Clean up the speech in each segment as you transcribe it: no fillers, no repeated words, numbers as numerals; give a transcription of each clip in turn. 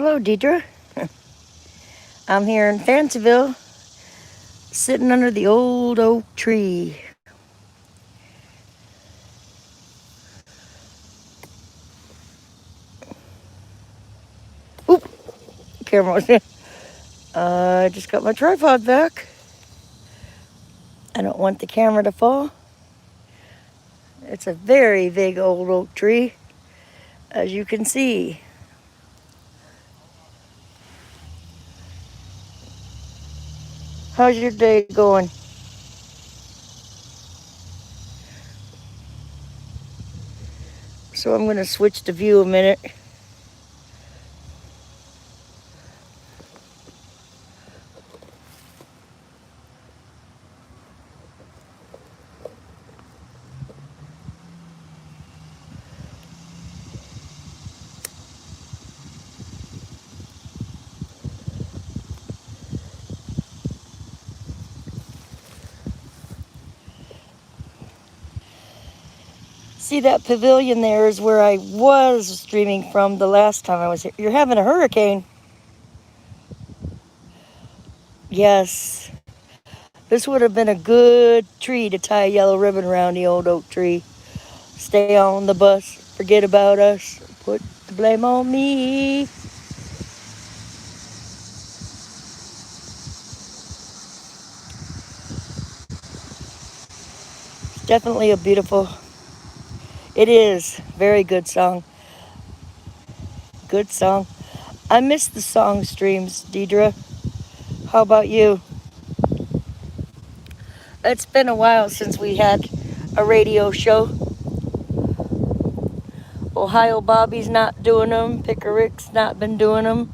Hello, Deidre. I'm here in Fanceyville, sitting under the old oak tree. Oop, camera was in. I just got my tripod back. I don't want the camera to fall. It's a very big old oak tree, as you can see. How's your day going? So I'm going to switch to view a minute. See, that pavilion there is where I was streaming from the last time I was here. You're having a hurricane. Yes. This would have been a good tree to tie a yellow ribbon around the old oak tree. Stay on the bus, forget about us, put the blame on me. It's definitely a beautiful, it is, very good song. Good song. I miss the song streams, Deidre. How about you? It's been a while since we had a radio show. Ohio Bobby's not doing them. Pickerick's not been doing them.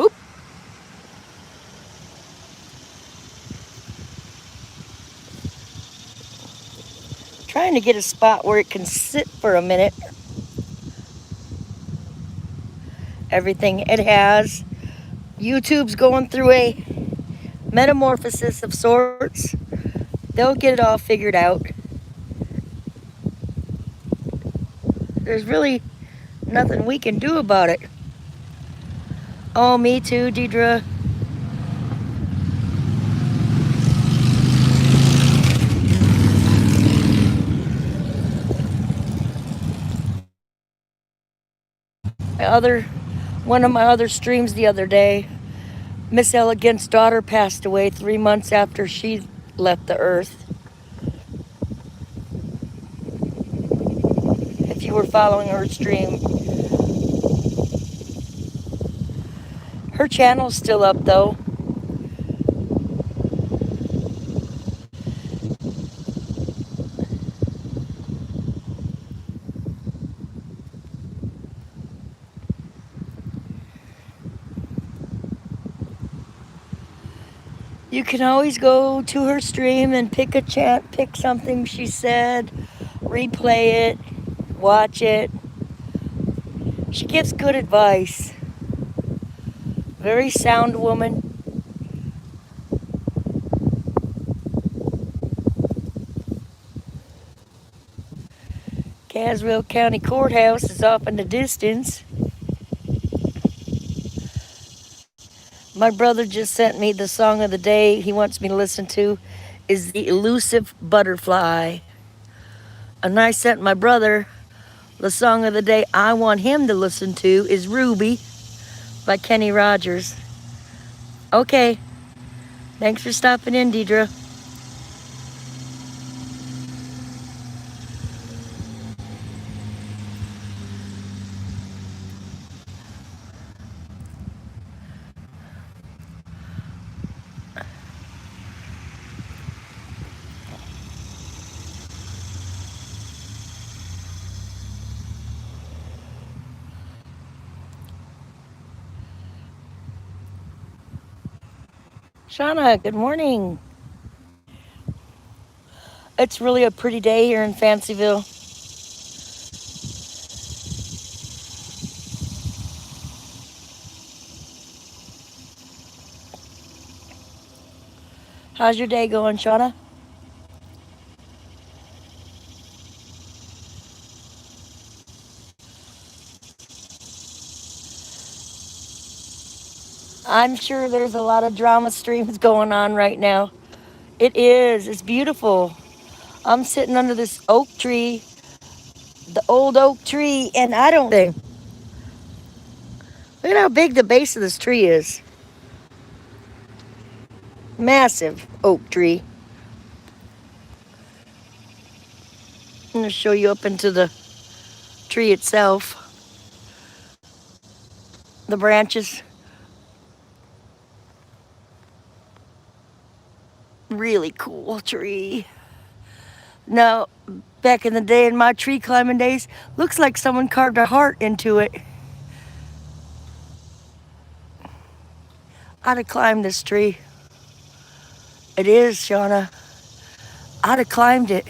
Oop. Trying to get a spot where it can sit for a minute. Everything it has. YouTube's going through a metamorphosis of sorts. They'll get it all figured out. There's really nothing we can do about it. Oh, me too, Deidre. One of my other streams the other day, Miss Elegant's daughter passed away 3 months after she left the earth. If you were following her stream. Her channel's still up though. You can always go to her stream and pick something she said, replay it, watch it. She gives good advice. Very sound woman. Caswell County Courthouse is off in the distance. My brother just sent me the song of the day he wants me to listen to is The Elusive Butterfly. And I sent my brother the song of the day I want him to listen to is Ruby by Kenny Rogers. Okay. Thanks for stopping in, Deidre. Shauna, good morning. It's really a pretty day here in Fanceyville. How's your day going, Shauna? I'm sure there's a lot of drama streams going on right now. It is. It's beautiful. I'm sitting under this oak tree, the old oak tree, and I don't think. Look at how big the base of this tree is. Massive oak tree. I'm going to show you up into the tree itself. The branches. Really cool tree. Now, back in the day, in my tree climbing days, looks like someone carved a heart into it. I'd have climbed this tree. It is, Shauna. I'd have climbed it.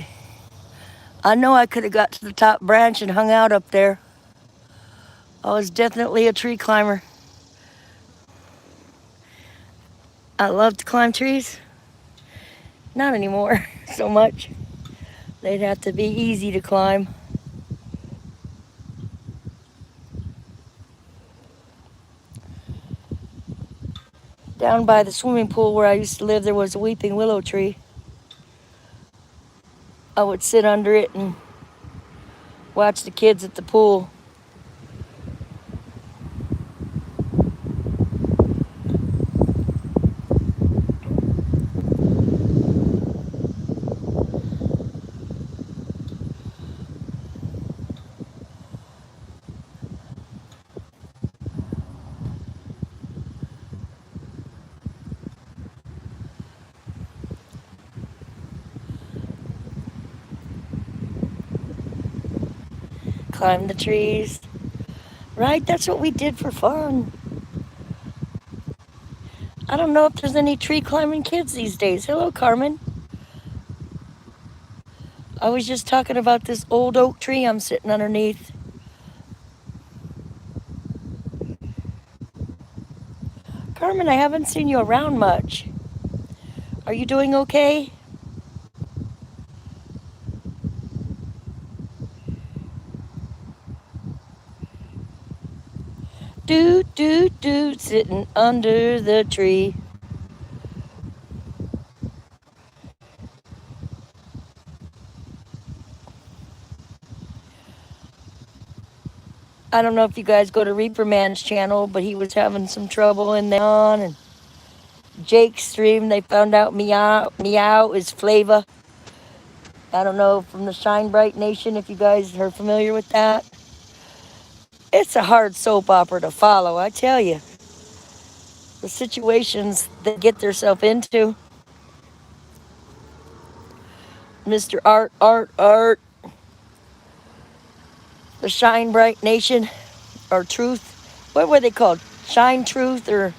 I know I could have got to the top branch and hung out up there. I was definitely a tree climber. I love to climb trees. Not anymore so much. They'd have to be easy to climb. Down by the swimming pool where I used to live, there was a weeping willow tree. I would sit under it and watch the kids at the pool. Climb the trees. Right? That's what we did for fun. I don't know if there's any tree climbing kids these days. Hello, Carmen. I was just talking about this old oak tree I'm sitting underneath. Carmen, I haven't seen you around much. Are you doing okay? Doot, doot, doot, sitting under the tree. I don't know if you guys go to Reaper Man's channel, but he was having some trouble in there. And Jake's stream, they found out Meow is Flava. I don't know, from the Shine Bright Nation, if you guys are familiar with that. It's a hard soap opera to follow, I tell you. The situations they get themselves into. Mr. Art. The Shine Bright Nation, or Truth. What were they called? Shine Truth, or...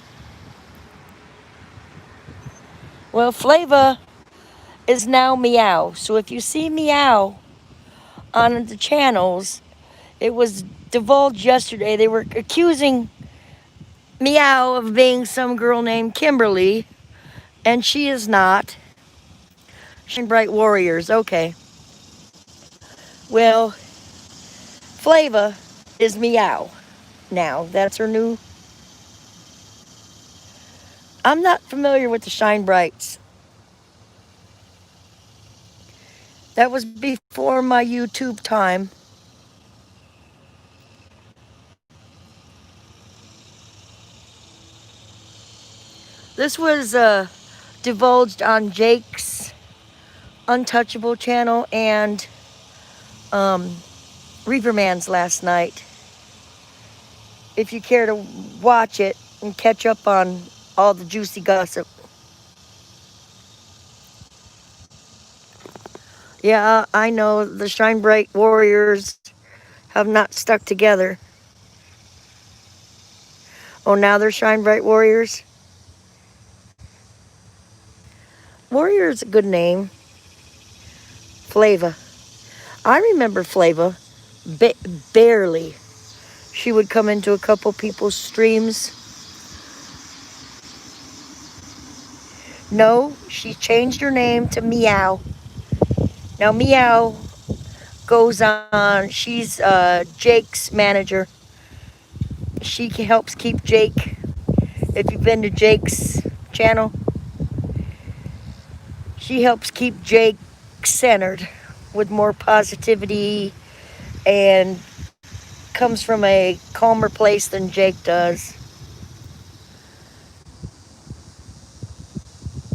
Well, Flava is now Meow. So if you see Meow on the channels, it was divulged yesterday. They were accusing Meow of being some girl named Kimberly, and she is not. Shine Bright Warriors, okay. Well, Flava is Meow now. That's her new... I'm not familiar with the Shine Brights. That was before my YouTube time. This was divulged on Jake's Untouchable channel and Reaper Man's last night. If you care to watch it and catch up on all the juicy gossip. Yeah, I know the Shine Bright Warriors have not stuck together. Oh, now they're Shine Bright Warriors? Warrior is a good name. Flava. I remember Flava. Barely. She would come into a couple people's streams. No, she changed her name to Meow. Now Meow goes on. She's Jake's manager. She helps keep Jake. If you've been to Jake's channel, she helps keep Jake centered with more positivity and comes from a calmer place than Jake does.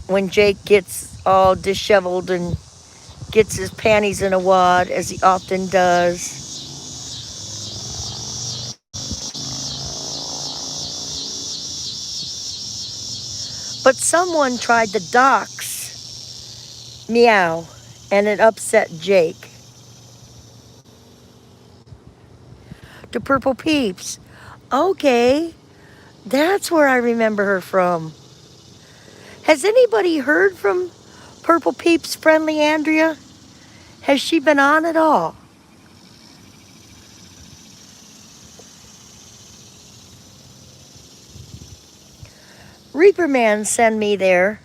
When Jake gets all disheveled and gets his panties in a wad, as he often does. But someone tried to dox Meow, and it upset Jake. The Purple Peeps. Okay, that's where I remember her from. Has anybody heard from Purple Peeps' friendly Andrea? Has she been on at all? Reaper Man sent me there,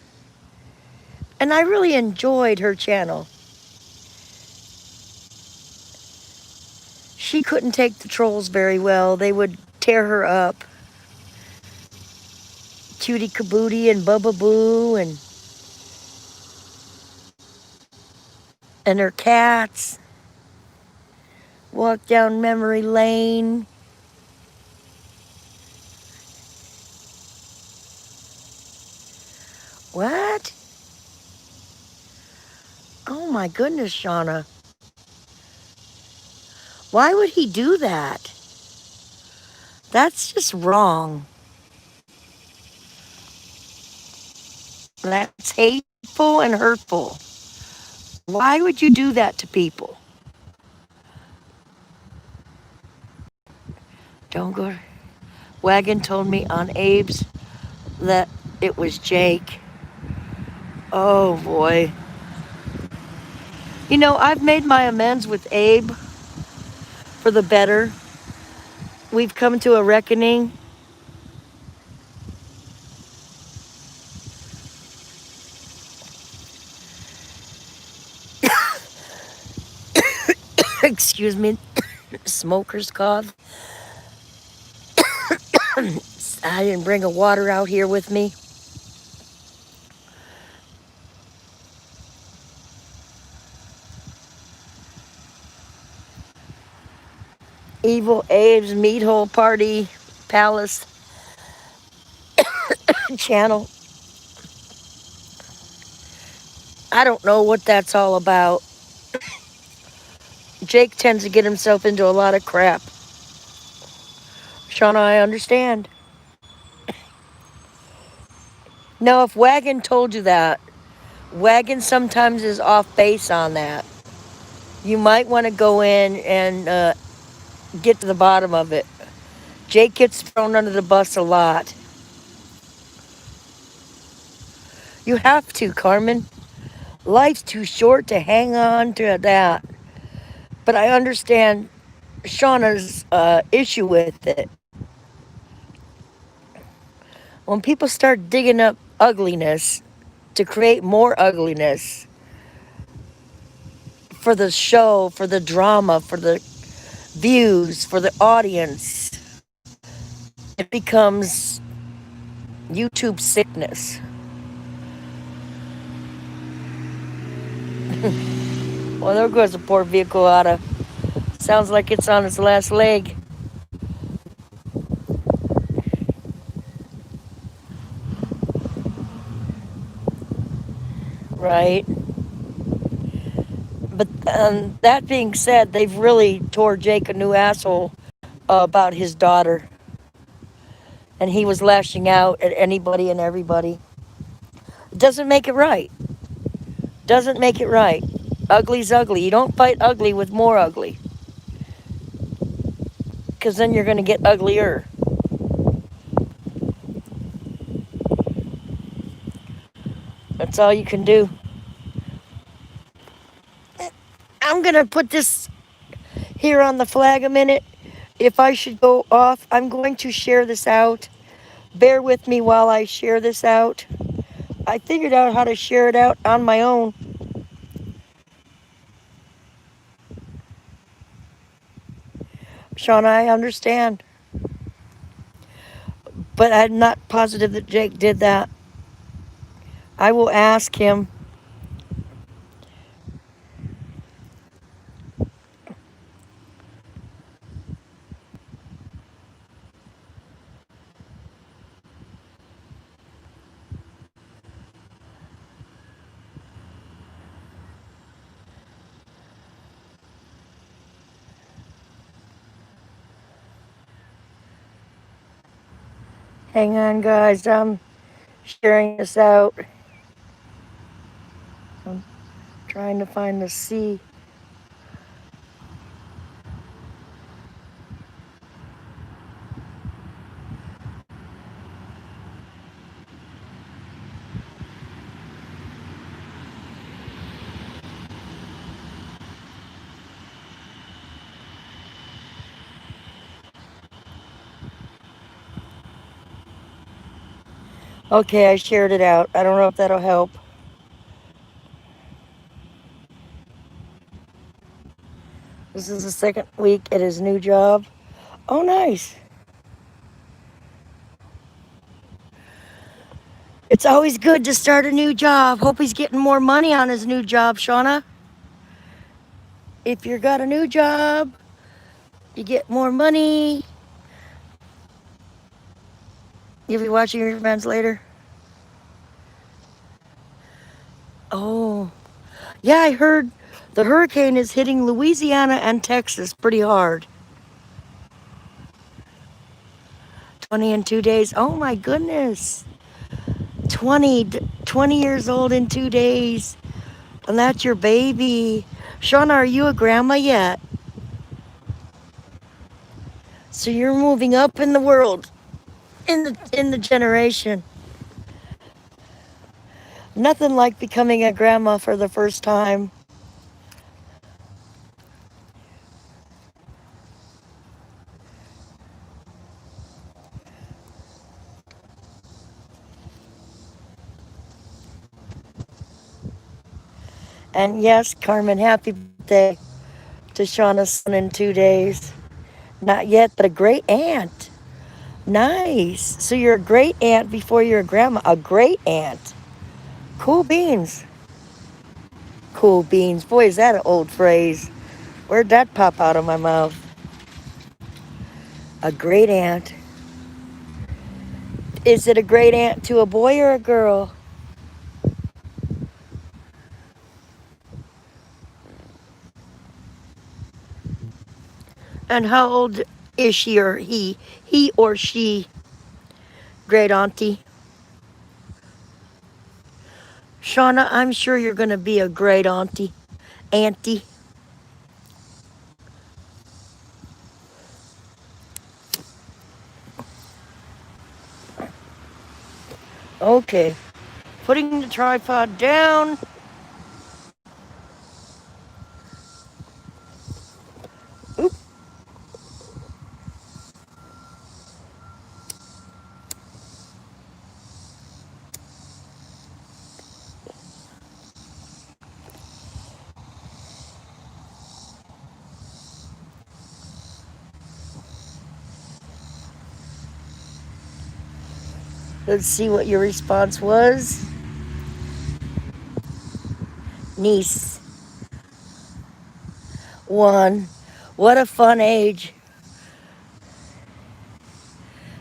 and I really enjoyed her channel. She couldn't take the trolls very well. They would tear her up. Cutie Kabooty and Bubba Boo and her cats. Walk down memory lane. What? Oh my goodness, Shauna. Why would he do that? That's just wrong. That's hateful and hurtful. Why would you do that to people? Don't go. Wagon told me on Abe's that it was Jake. Oh boy. You know, I've made my amends with Abe for the better. We've come to a reckoning. Excuse me, smoker's cough. I didn't bring a water out here with me. Evil Abe's Meat Hole Party Palace channel. I don't know what that's all about. Jake tends to get himself into a lot of crap. Shauna, I understand. Now, if Wagon told you that, Wagon sometimes is off base on that. You might want to go in and get to the bottom of it. Jake gets thrown under the bus a lot. You have to, Carmen. Life's too short to hang on to that. But I understand Shauna's issue with it. When people start digging up ugliness to create more ugliness for the show, for the drama, for the views, for the audience, it becomes YouTube sickness. Well, there goes a poor vehicle auto. Sounds like it's on its last leg. Right? But that being said, they've really tore Jake a new asshole about his daughter. And he was lashing out at anybody and everybody. It doesn't make it right. Doesn't make it right. Ugly's ugly. You don't fight ugly with more ugly. Because then you're going to get uglier. That's all you can do. I'm going to put this here on the flag a minute. If I should go off, I'm going to share this out. Bear with me while I share this out. I figured out how to share it out on my own. Shauna, I understand. But I'm not positive that Jake did that. I will ask him. Hang on, guys. I'm sharing this out. I'm trying to find the C. Okay, I shared it out. I don't know if that'll help. This is the second week at his new job. Oh, nice. It's always good to start a new job. Hope he's getting more money on his new job, Shauna. If you got a new job, you get more money. You'll be watching your friends later. Oh, yeah, I heard the hurricane is hitting Louisiana and Texas pretty hard. 20 in 2 days. Oh my goodness. 20 years old in 2 days. And that's your baby. Shauna, are you a grandma yet? So you're moving up in the world, in the generation. Nothing like becoming a grandma for the first time. And yes, Carmen, happy birthday to Shauna's son in 2 days. Not yet, but a great aunt. Nice. So you're a great aunt before you're a grandma. A great aunt. Cool beans. Cool beans. Boy, is that an old phrase. Where'd that pop out of my mouth? A great aunt. Is it a great aunt to a boy or a girl? And how old is she or he? He or she, great auntie. Shauna, I'm sure you're going to be a great auntie. Auntie. Okay. Putting the tripod down. Oop. Let's see what your response was. Niece. 1. What a fun age.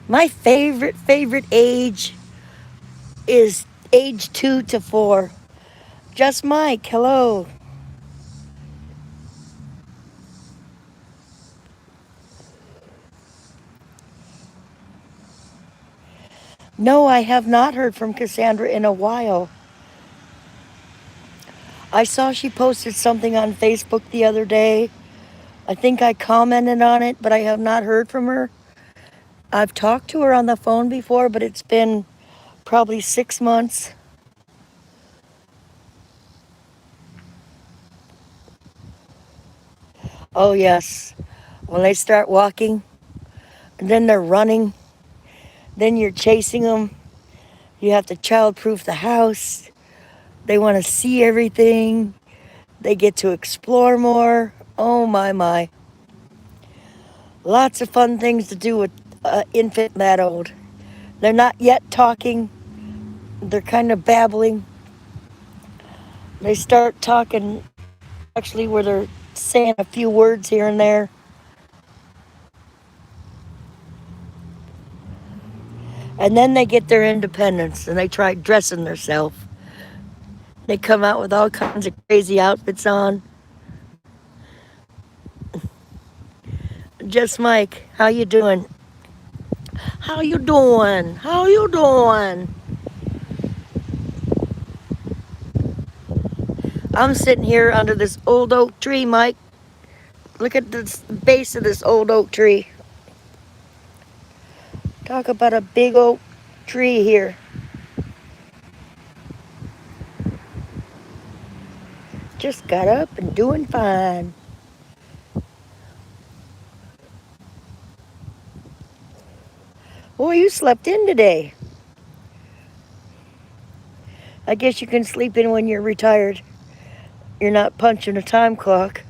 My favorite age is age 2 to 4. Just Mike, hello. No, I have not heard from Cassandra in a while. I saw she posted something on Facebook the other day. I think I commented on it, but I have not heard from her. I've talked to her on the phone before, but it's been probably 6 months. Oh, yes. When they start walking, and then they're running, then you're chasing them, You have to childproof the house. They want to see everything. They get to explore more. Oh my, my. Lots of fun things to do with an infant that old. They're not yet talking. They're kind of babbling. They start talking actually where they're saying a few words here and there. And then they get their independence and they try dressing themselves. They come out with all kinds of crazy outfits on. Just Mike, how you doing? How you doing? How you doing? I'm sitting here under this old oak tree, Mike. Look at the base of this old oak tree. Talk about a big oak tree here. Just got up and doing fine. Boy, you slept in today. I guess you can sleep in when you're retired. You're not punching a time clock.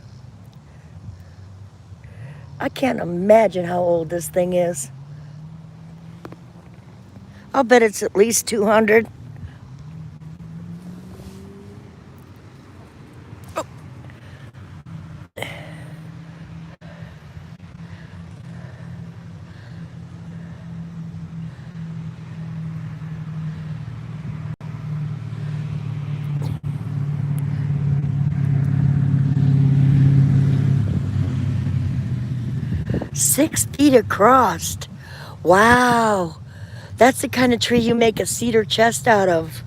I can't imagine how old this thing is. I'll bet it's at least 200. Oh. 6 feet across. Wow. That's the kind of tree you make a cedar chest out of.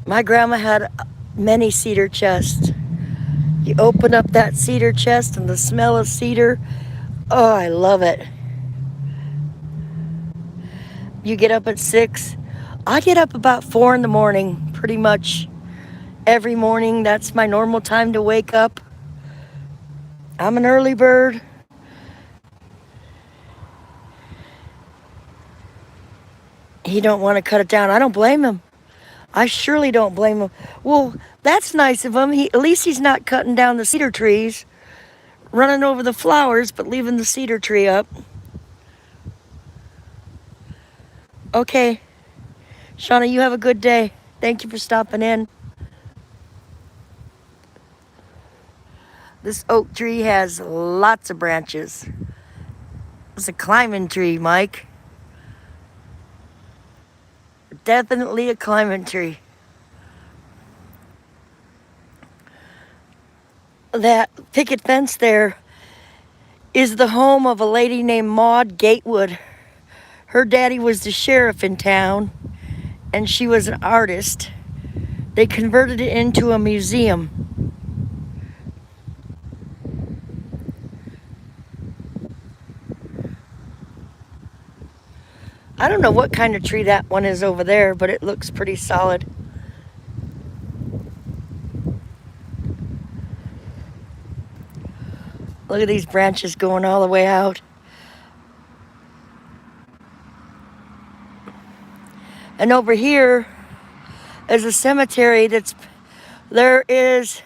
My grandma had many cedar chests. You open up that cedar chest and the smell of cedar, oh, I love it. You get up at 6. I get up about 4 in the morning, pretty much every morning. That's my normal time to wake up. I'm an early bird. He don't want to cut it down. I don't blame him. I surely don't blame him. Well, that's nice of him. At least he's not cutting down the cedar trees, running over the flowers, but leaving the cedar tree up. Okay. Shauna, you have a good day. Thank you for stopping in. This oak tree has lots of branches. It's a climbing tree, Mike. Definitely a climbing tree. That picket fence there is the home of a lady named Maud Gatewood. Her daddy was the sheriff in town, and she was an artist. They converted it into a museum. I don't know what kind of tree that one is over there, but it looks pretty solid. Look at these branches going all the way out. And over here is a cemetery there is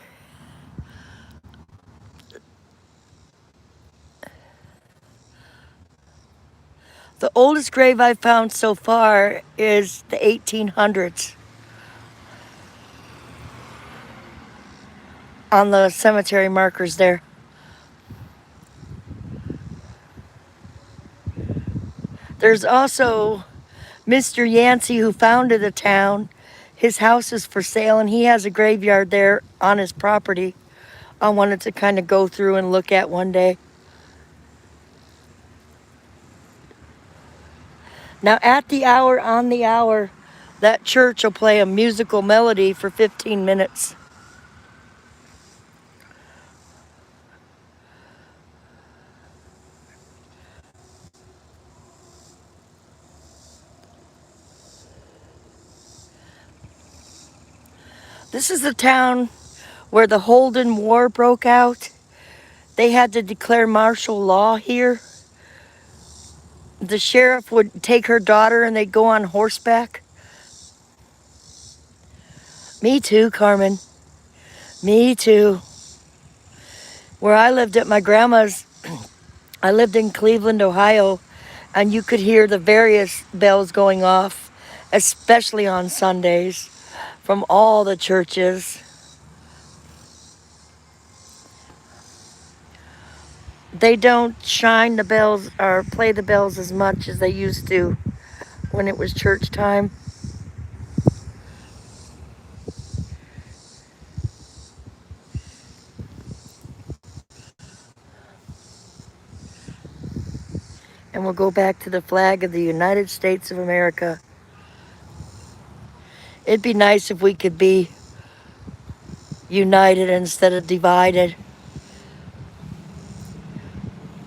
the oldest grave I've found so far is the 1800s on the cemetery markers there. There's also Mr. Yancey, who founded the town. His house is for sale, and he has a graveyard there on his property. I wanted to kind of go through and look at one day. Now, at the hour, on the hour, that church will play a musical melody for 15 minutes. This is the town where the Holden War broke out. They had to declare martial law here. The sheriff would take her daughter and they'd go on horseback Me too, Carmen. Me too. Where I lived at my grandma's, I lived in Cleveland, Ohio, and you could hear the various bells going off, especially on Sundays, from all the churches. They don't shine the bells or play the bells as much as they used to when it was church time. And we'll go back to the flag of the United States of America. It'd be nice if we could be united instead of divided.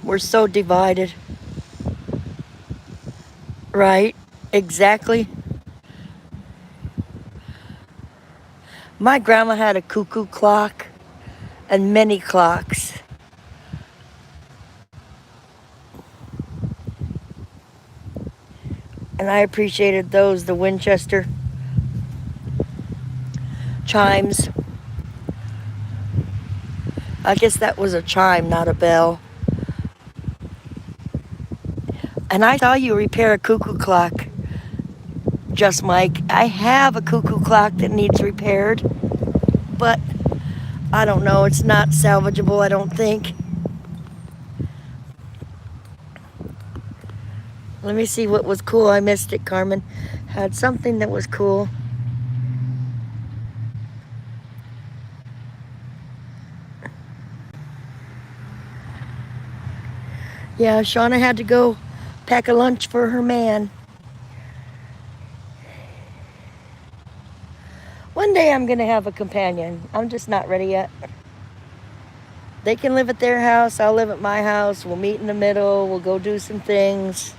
We're so divided. Right? Exactly. My grandma had a cuckoo clock and many clocks. And I appreciated those, the Winchester chimes. I guess that was a chime, not a bell. And I saw you repair a cuckoo clock, Just Mike. I have a cuckoo clock that needs repaired, but I don't know. It's not salvageable, I don't think. Let me see what was cool. I missed it, Carmen. Had something that was cool. Yeah, Shauna had to go pack a lunch for her man. One day I'm going to have a companion. I'm just not ready yet. They can live at their house. I'll live at my house. We'll meet in the middle. We'll go do some things.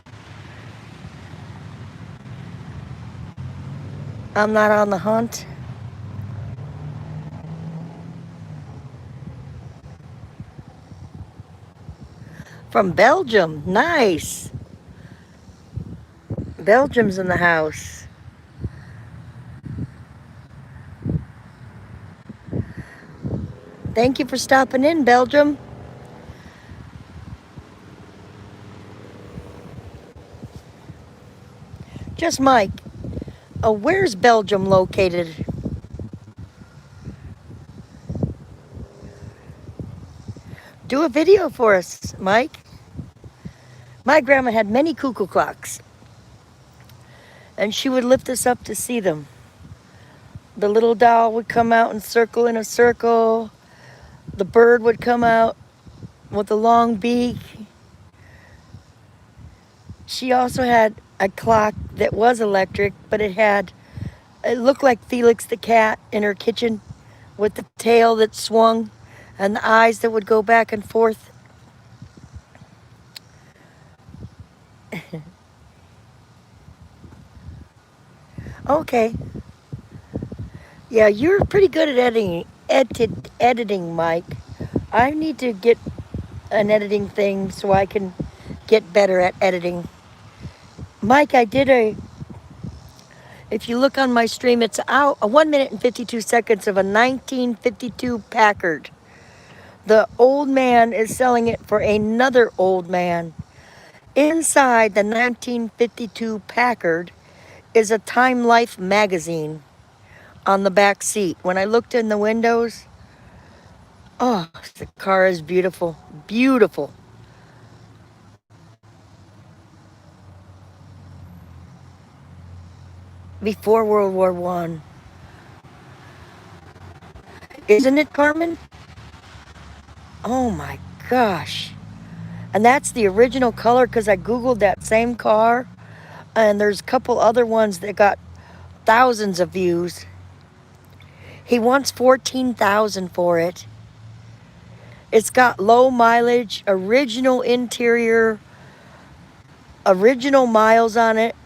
I'm not on the hunt. From Belgium. Nice. Belgium's in the house. Thank you for stopping in, Belgium. Just Mike. Where's Belgium located? Do a video for us, Mike. My grandma had many cuckoo clocks, and she would lift us up to see them. The little doll would come out and circle in a circle. The bird would come out with a long beak. She also had a clock that was electric, but it looked like Felix the cat in her kitchen with the tail that swung and the eyes that would go back and forth. Okay. Yeah, you're pretty good at editing, Mike. I need to get an editing thing so I can get better at editing. Mike, if you look on my stream, it's out 1 minute and 52 seconds of a 1952 Packard. The old man is selling it for another old man. Inside the 1952 Packard is a Time Life magazine on the back seat. When I looked in the windows, oh, the car is beautiful. Beautiful. Before World War I. Isn't it, Carmen? Oh my gosh. And that's the original color because I Googled that same car. And there's a couple other ones that got thousands of views. He wants $14,000 for it. It's got low mileage, original interior, original miles on it.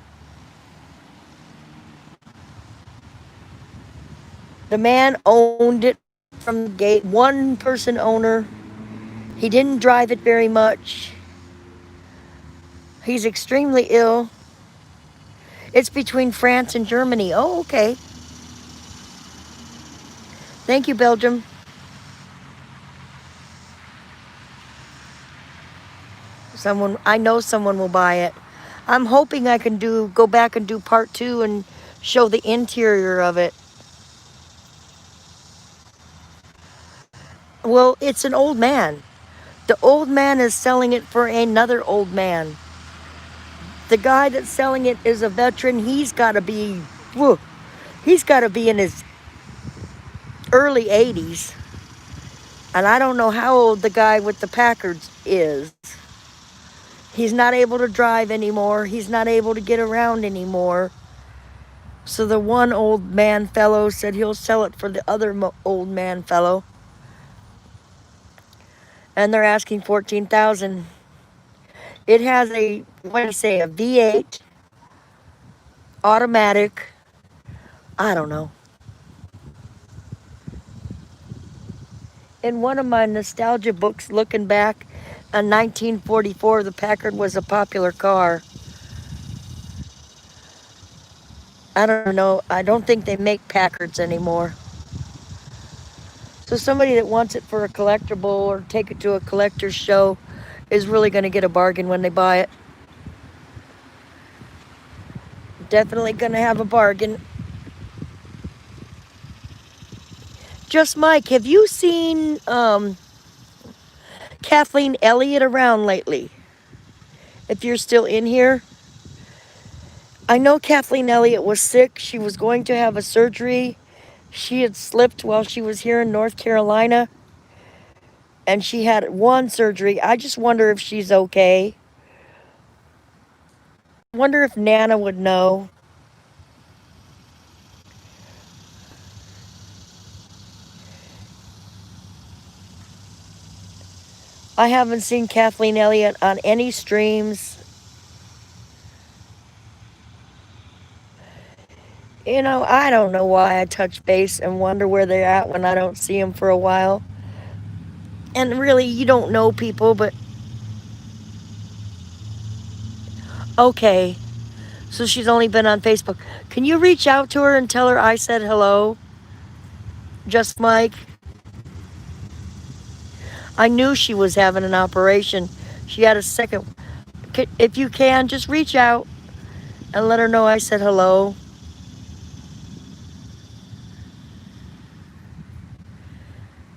The man owned it from the gate, one person owner. He didn't drive it very much. He's extremely ill. It's between France and Germany. Oh, okay. Thank you, Belgium. I know someone will buy it. I'm hoping I can go back and do part 2 and show the interior of it. Well, it's an old man. The old man is selling it for another old man. The guy that's selling it is a veteran. He's got to be in his early 80s. And I don't know how old the guy with the Packards is. He's not able to drive anymore. He's not able to get around anymore. So the one old man fellow said he'll sell it for the other old man fellow. And they're asking $14,000. It has a V8 automatic. I don't know. In one of my nostalgia books, looking back on 1944, the Packard was a popular car. I don't know. I don't think they make Packards anymore. So somebody that wants it for a collectible or take it to a collector's show is really going to get a bargain when they buy it. Definitely going to have a bargain. Just Mike, have you seen Kathleen Elliott around lately? If you're still in here. I know Kathleen Elliott was sick. She was going to have a surgery. She had slipped while she was here in North Carolina. And she had one surgery. I just wonder if she's okay. I wonder if Nana would know. I haven't seen Kathleen Elliott on any streams. You know, I don't know why I touch base and wonder where they're at when I don't see them for a while. And really, you don't know people, but... Okay, so she's only been on Facebook. Can you reach out to her and tell her I said hello? Just Mike. I knew she was having an operation. She had a second. If you can, just reach out and let her know I said hello.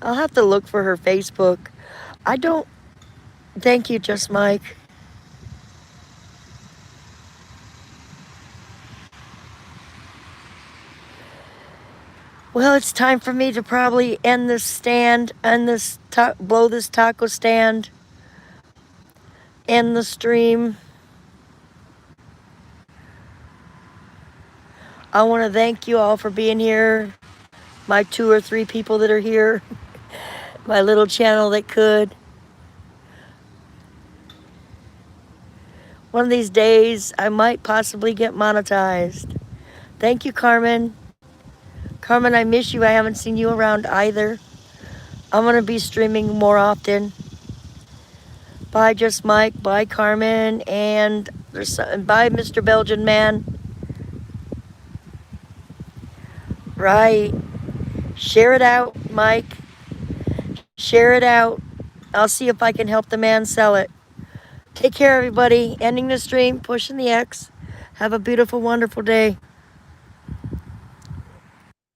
I'll have to look for her Facebook. I don't... Thank you, Just Mike. Well, it's time for me to probably end this stand, blow this taco stand, end the stream. I want to thank you all for being here. My 2 or 3 people that are here. My little channel that could. One of these days, I might possibly get monetized. Thank you, Carmen. Carmen, I miss you. I haven't seen you around either. I'm going to be streaming more often. Bye, Just Mike. Bye, Carmen. And bye, Mr. Belgian Man. Right. Share it out, Mike. Share it out. I'll see if I can help the man sell it. Take care, everybody. Ending the stream, pushing the X. Have a beautiful, wonderful day.